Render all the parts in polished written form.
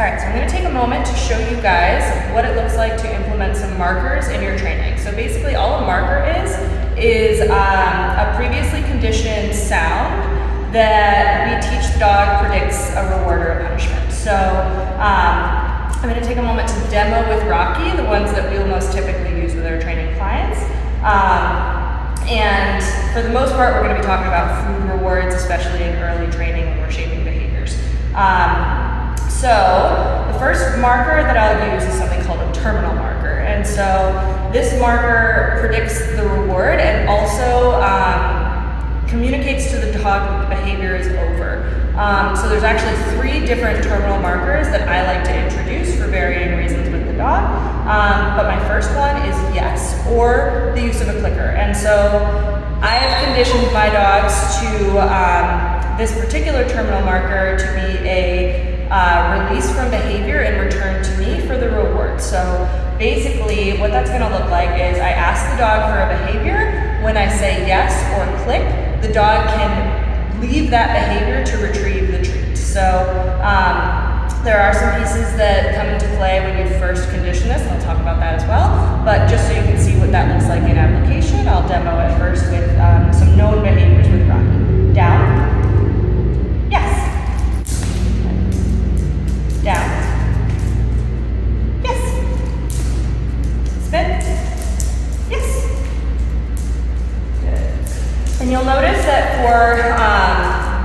All right, so I'm going to take a moment to show you guys what it looks like to implement some markers in your training. So basically all a marker is a previously conditioned sound that we teach the dog predicts a reward or a punishment. So I'm going to take a moment to demo with Rocky, the ones that we'll most typically use with our training clients. And for the most part, we're going to be talking about food rewards, especially in early training when we're shaping behaviors. So the first marker that I'll use is something called a terminal marker. And so this marker predicts the reward and also communicates to the dog that the behavior is over. So there's actually 3 different terminal markers that I like to introduce for varying reasons with the dog. But my first one is yes, or the use of a clicker. And so I have conditioned my dogs to this particular terminal marker to be a release from behavior and return to me for the reward. So basically what that's going to look like is I ask the dog for a behavior. When I say yes or click, the dog can leave that behavior to retrieve the treat. So there are some pieces that come into play when you first condition this, and I'll talk about that as well. But just so you can see what that looks like in application, I'll demo it first with some known behaviors with Rocky. Down. Yes. Down. Yes. Spin. Yes. Good. And you'll notice that for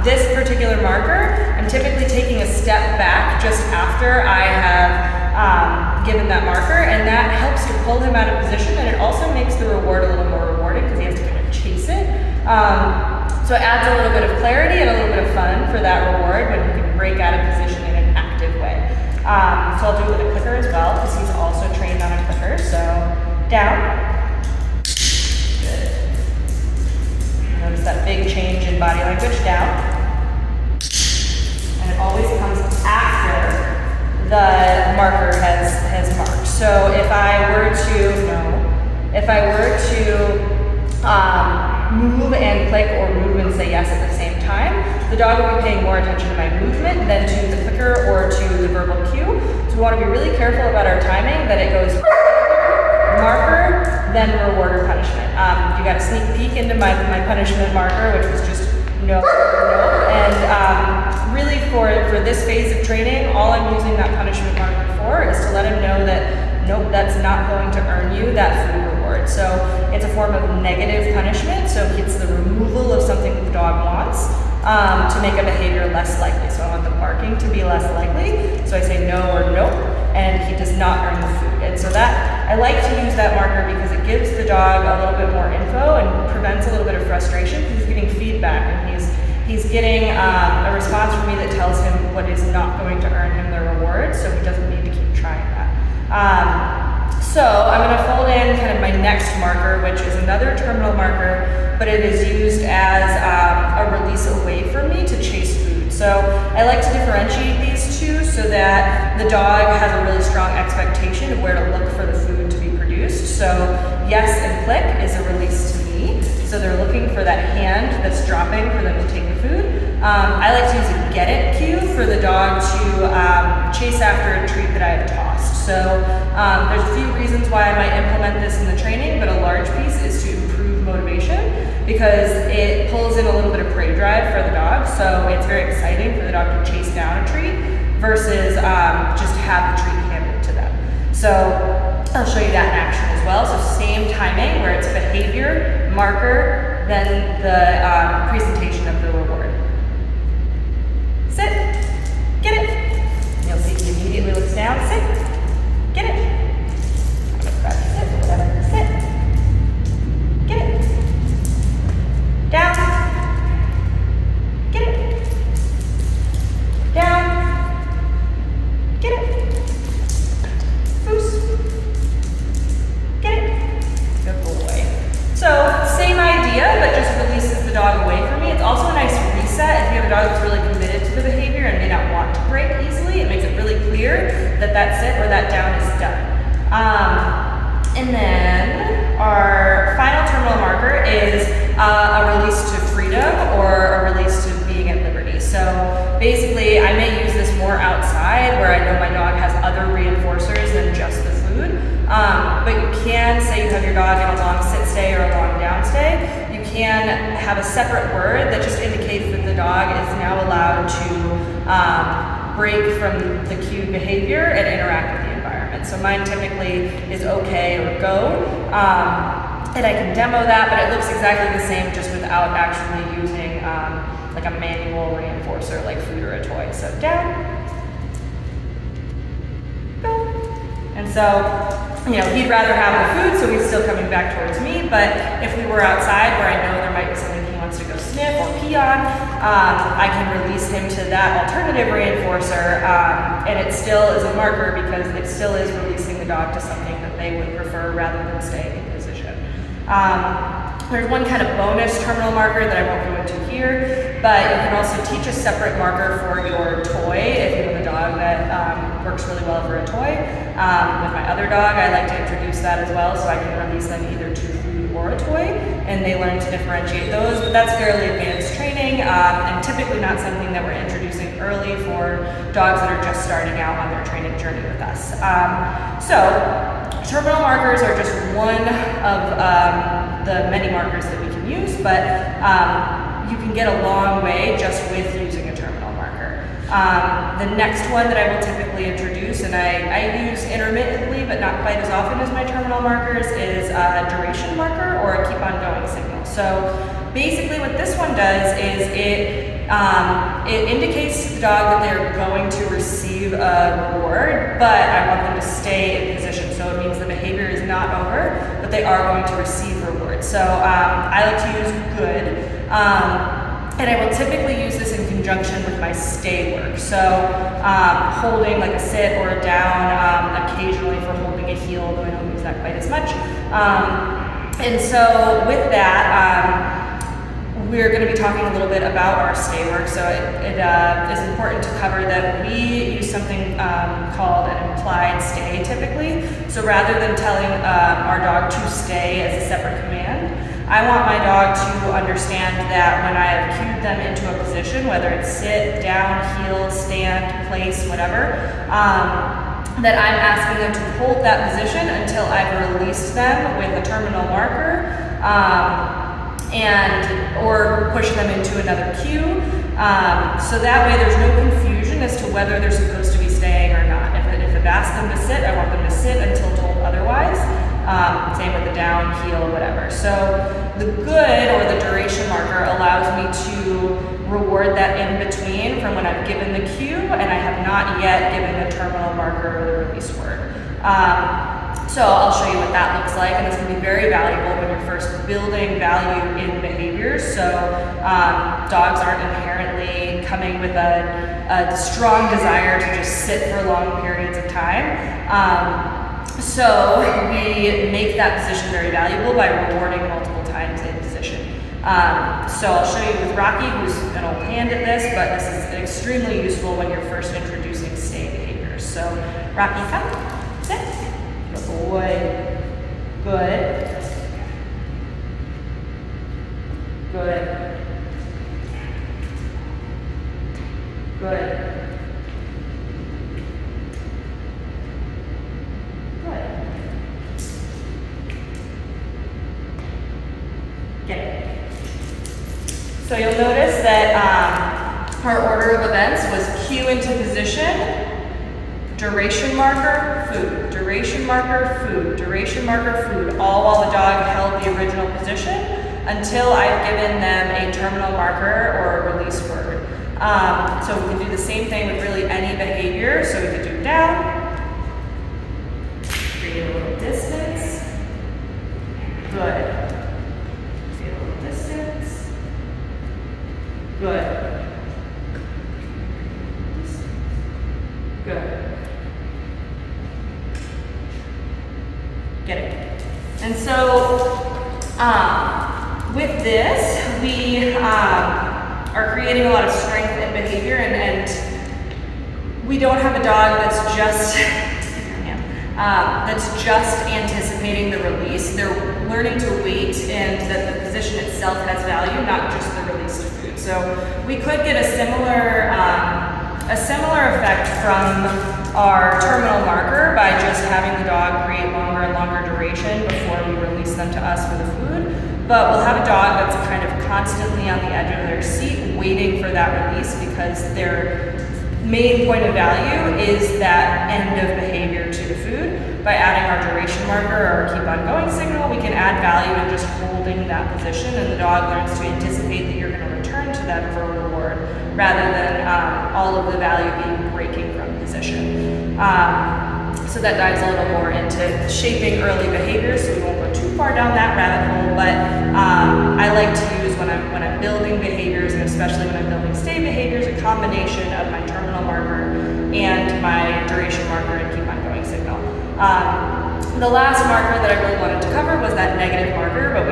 this particular marker, I'm typically taking a step back just after I have given that marker, and that helps to pull him out of position, and it also makes the reward a little more rewarding because he has to kind of chase it. So it adds a little bit of clarity and a little bit of fun for that reward when he can break out of position in an active way. So I'll do it with a clicker as well because he's also trained on a clicker. So down. Good. Notice that big change in body language. Down. And it always comes after the marker has marked. So if I were to move and click or move and say yes at the same time, the dog will be paying more attention to my movement than to the clicker or to the verbal cue. So we want to be really careful about our timing, that it goes marker, then reward or punishment. You got a sneak peek into my punishment marker, which was just no. And really for this phase of training, all I'm using that punishment marker for is to let him know that nope, that's not going to earn you that food reward. So it's a form of negative punishment. So it's the removal of something the dog wants to make a behavior less likely. So I want the barking to be less likely. So I say no or nope, and he does not earn the food. And so that I like to use that marker because it gives the dog a little bit more info and prevents a little bit of frustration because he's getting feedback and he's getting a response from me that tells him what is not going to earn him the reward, so he doesn't need to keep trying that. So I'm going to fold in kind of my next marker, which is another terminal marker, but it is used as a release away from me to chase food. So I like to differentiate these two so that the dog has a really strong expectation of where to look for the food to be produced. So yes and click is a release to me. So they're looking for that hand that's dropping for them to take the food. I like to use a get it cue for the dog to chase after a treat that I have tossed. So there's a few reasons why I might implement this in the training, but a large piece is to improve motivation because it pulls in a little bit of prey drive for the dog. So it's very exciting for the dog to chase down a treat versus just have the treat handed to them. So I'll show you that in action as well. So same timing where it's behavior, marker, then the presentation of the reward. Sit, get it. You'll see he immediately looks down, sit, get it. I'm gonna practice it or whatever. Sit, get it. Down, get it. Down, get it. Foos, get it. Good boy. So same idea, but just releases the dog away from me. It's also a nice reset if you have a dog that's really committed to the behavior and may not want to break easily. It makes it really clear that that sit or that down is done. And then our final terminal marker is a release to freedom or a release to being at liberty. So basically, I may use this more outside where I know my other reinforcers than just the food. But you can, say you have your dog in a long sit stay or a long down stay, you can have a separate word that just indicates that the dog is now allowed to break from the cued behavior and interact with the environment. So mine typically is okay or go. And I can demo that, but it looks exactly the same just without actually using like a manual reinforcer like food or a toy. So down, go. And so, you know, he'd rather have the food, so he's still coming back towards me, but if we were outside where I know there might be something he wants to go sniff or pee on, I can release him to that alternative reinforcer, and it still is a marker because it still is releasing the dog to something that they would prefer rather than staying in position. There's one kind of bonus terminal marker that I won't go into here, but you can also teach a separate marker for your toy if you have a dog that works really well for a toy. With my other dog, I like to introduce that as well, so I can release them either to food or a toy, and they learn to differentiate those. But that's fairly advanced training, and typically not something that we're introducing early for dogs that are just starting out on their training journey with us. So terminal markers are just one of the many markers that we can use, but you can get a long way just with using a terminal marker. The next one that I will typically introduce, and I use intermittently but not quite as often as my terminal markers, is a duration marker or a keep on going signal. So basically what this one does is it indicates to the dog that they're going to receive a reward, but I want them to stay in position. So it means the behavior is not over, but they are going to receive rewards. So I like to use good. And I will typically use this in conjunction with my stay work. So holding like a sit or a down, occasionally for holding a heel, though I don't use that quite as much. And so with that, we're going to be talking a little bit about our stay work. So it is important to cover that we use something called an implied stay typically. So rather than telling our dog to stay as a separate command, I want my dog to understand that when I have cued them into a position, whether it's sit, down, heel, stand, place, whatever, that I'm asking them to hold that position until I've released them with a terminal marker, or push them into another cue. So that way there's no confusion as to whether they're supposed to be staying or not. If I've asked them to sit, I want them to sit until told otherwise. Same with the down, heel, whatever. So the good or the duration marker allows me to reward that in between from when I've given the cue and I have not yet given the terminal marker or the release word. So I'll show you what that looks like, and this can be very valuable when you're first building value in behaviors. So dogs aren't inherently coming with a strong desire to just sit for long periods of time. So we make that position very valuable by rewarding multiple times in position. So I'll show you with Rocky, who's an old hand at this, but this is extremely useful when you're first introducing stay behaviors. So Rocky, come, sit. Good boy. Good. Good. Good. So you'll notice that our order of events was cue into position, duration marker, food, duration marker, food, duration marker, food, all while the dog held the original position until I've given them a terminal marker or a release word. So we can do the same thing with really any behavior. So we could do down, create a little distance, good. Good. Good. Get it. And so with this, we are creating a lot of strength in behavior, and we don't have a dog that's just anticipating the release. They're learning to wait, and that the position itself has value, not just the release of food. So we could get a similar effect from our terminal marker by just having the dog create longer and longer duration before we release them to us for the food. But we'll have a dog that's kind of constantly on the edge of their seat waiting for that release because their main point of value is that end of behavior to the food. By adding our duration marker or our keep on going signal, we can add value in just holding that position, and the dog learns to anticipate that you're going to return to them for a reward rather than all of the value being breaking from position. So that dives a little more into shaping early behaviors, so we won't go too far down that rabbit hole, but I like to use when I'm building behaviors, and especially when I'm building stay behaviors, a combination of my terminal marker and my duration marker and keep on going signal. The last marker that I really wanted to cover was that negative marker, but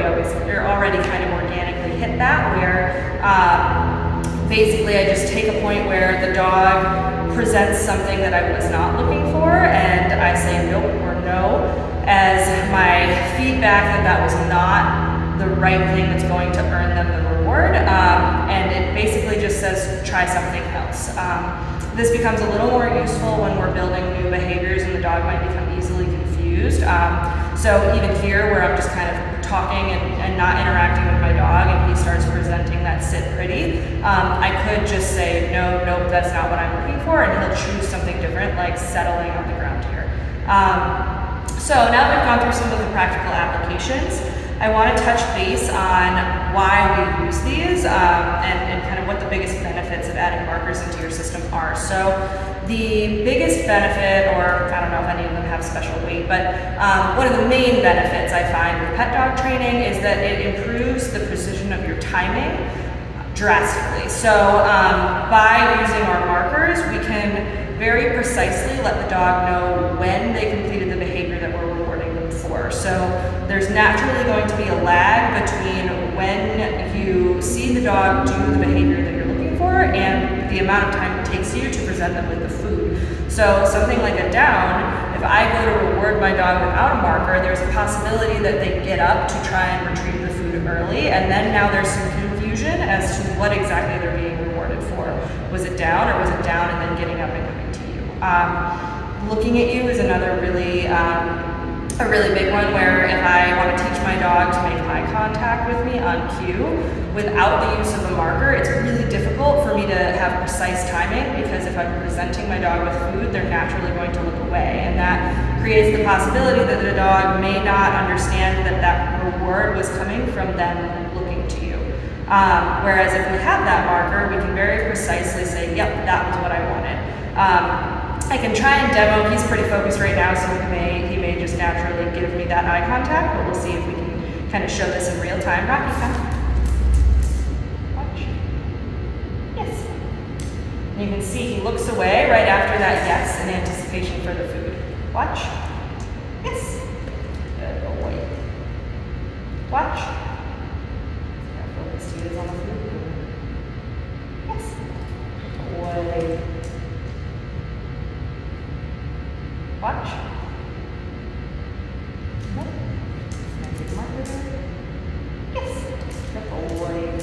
we're already kind of organically hit that, where basically I just take a point where the dog presents something that I was not looking for, and I say nope or no as my feedback that was not the right thing that's going to earn them the reward, and it basically just says try something else. This becomes a little more useful when we're building new behaviors and the dog might become easily confused. So even here where I'm just kind of talking and not interacting with my dog and he starts presenting that sit pretty, I could just say nope, that's not what I'm looking for, and he'll choose something different like settling on the ground here. So now that we've gone through some of the practical applications, I want to touch base on why we use these and kind of what the biggest benefits of adding markers into your system are. So the biggest benefit, or I don't know if any of them have special weight, but one of the main benefits I find with pet dog training is that it improves the precision of your timing drastically. So by using our markers, we can very precisely let the dog know when they completed the behavior that we're rewarding them for. So there's naturally going to be a lag between when you see the dog do the behavior that you're looking for and the amount of time it takes you to present them with the food. So something like a down, if I go to reward my dog without a marker, there's a possibility that they get up to try and retrieve the food early, and then now there's some confusion as to what exactly they're being rewarded for. Was it down, or was it down and then getting up and coming to you? Looking at you is another really a really big one, where if I want to teach my dog to make eye contact with me on cue without the use of a marker, it's really difficult for me to have precise timing, because if I'm presenting my dog with food, they're naturally going to look away, and that creates the possibility that the dog may not understand that that reward was coming from them looking to you. Whereas if we have that marker, we can very precisely say, yep, that was what I wanted. I can try and demo. He's pretty focused right now, so he may just naturally give me that eye contact, but we'll see if we can kind of show this in real time. Rocky, come. Watch. Yes. And you can see he looks away right after that yes in anticipation for the food. Watch. Yes. Good boy. Watch. See how focused he is on the food. Yes. Good boy. Watch. Yes. Good boy.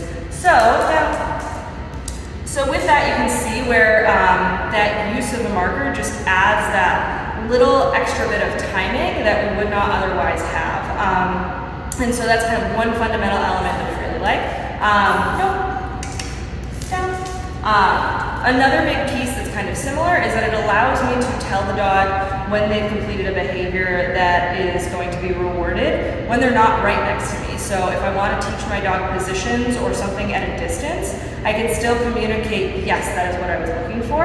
So with that, you can see where that use of a marker just adds that little extra bit of timing that we would not otherwise have. And so that's kind of one fundamental element that we really like. Another big piece that's kind of similar is that it allows me to tell the dog when they've completed a behavior that is going to be rewarded when they're not right next to me. So if I want to teach my dog positions or something at a distance, I can still communicate, yes, that is what I was looking for,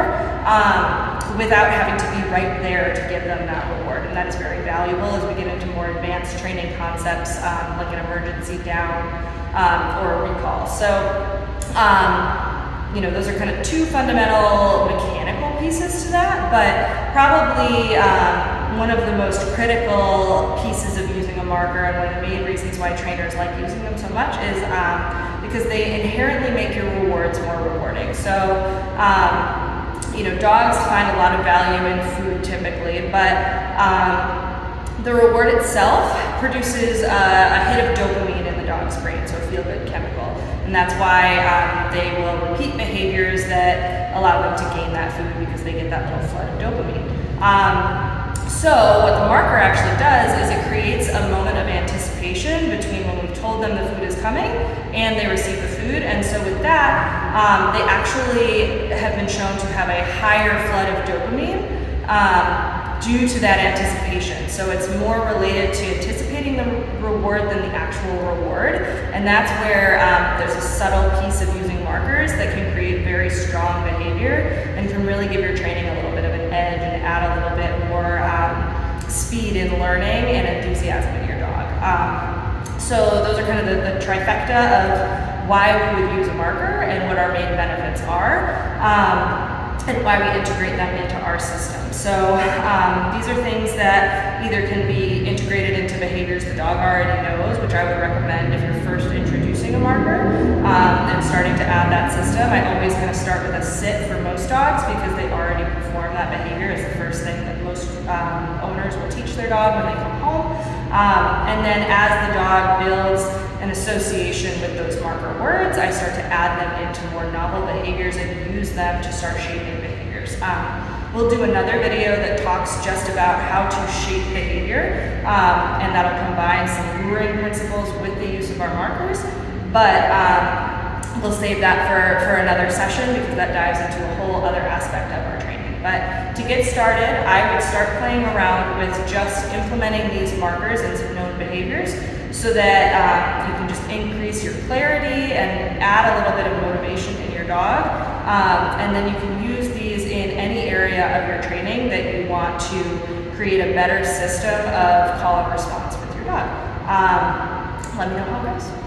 without having to be right there to give them that reward. And that is very valuable as we get into more advanced training concepts, like an emergency down or a recall. So, those are kind of two fundamental mechanical pieces to that, but probably one of the most critical pieces of using a marker, and one of the main reasons why trainers like using them so much, is because they inherently make your rewards more rewarding. So, dogs find a lot of value in food typically, but the reward itself produces a hit of dopamine in the dog's brain, so a feel-good chemical. And that's why they will repeat behaviors that allow them to gain that food, because they get that little flood of dopamine. So what the marker actually does is it creates a moment of anticipation between when we've told them the food is coming and they receive the food. And so with that, they actually have been shown to have a higher flood of dopamine due to that anticipation. So it's more related to anticipating the reward than the actual reward. And that's where there's a subtle piece of using markers that can create very strong behavior and can really give your training a little bit of an edge and add a little bit more speed in learning and enthusiasm in your dog. So those are kind of the trifecta of why we would use a marker and what our main benefits are, and why we integrate them into our system. So these are things that either can be integrated into behaviors the dog already knows, which I would recommend if you're first introducing a marker and starting to add that system. I always kind of start with a sit for most dogs because they already perform that behavior. It's the first thing that most owners will teach their dog when they come home. And then as the dog builds an association with those marker words, I start to add them into more novel behaviors and use them to start shaping behaviors. We'll do another video that talks just about how to shape behavior, and that'll combine some luring principles with the use of our markers, but we'll save that for another session because that dives into a whole other aspect of our training. But to get started, I would start playing around with just implementing these markers and some known behaviors so that you can just increase your clarity and add a little bit of motivation in your dog. And then you can use these in any area of your training that you want to create a better system of call and response with your dog. Let me know how it goes.